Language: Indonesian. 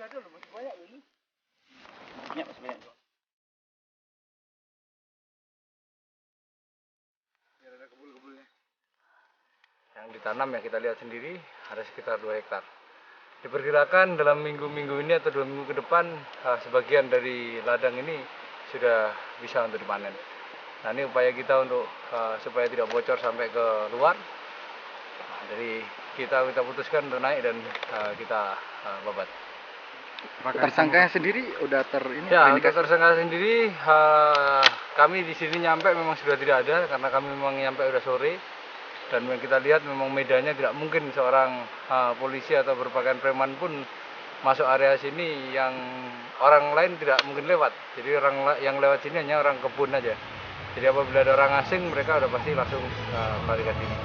ada loh, masih banyak ini. Masih banyak. Biar ada kebul-kebulnya. Yang ditanam ya kita lihat sendiri ada sekitar 2 hektar. Diperkirakan dalam minggu-minggu ini atau 2 minggu ke depan sebagian dari ladang ini sudah bisa untuk dipanen. Nah, ini upaya kita untuk supaya tidak bocor sampai ke luar. Nah, dari kita putuskan untuk naik dan kita babat. Tersangkanya sendiri udah Ya, untuk tersangka sendiri kami di sini nyampe memang sudah tidak ada karena kami memang nyampe udah sore. Dan yang kita lihat memang medannya tidak mungkin seorang polisi atau berpakaian preman pun masuk area sini yang orang lain tidak mungkin lewat. Jadi orang yang lewat sini hanya orang kebun aja. Jadi apabila ada orang asing mereka udah pasti langsung melarikan diri.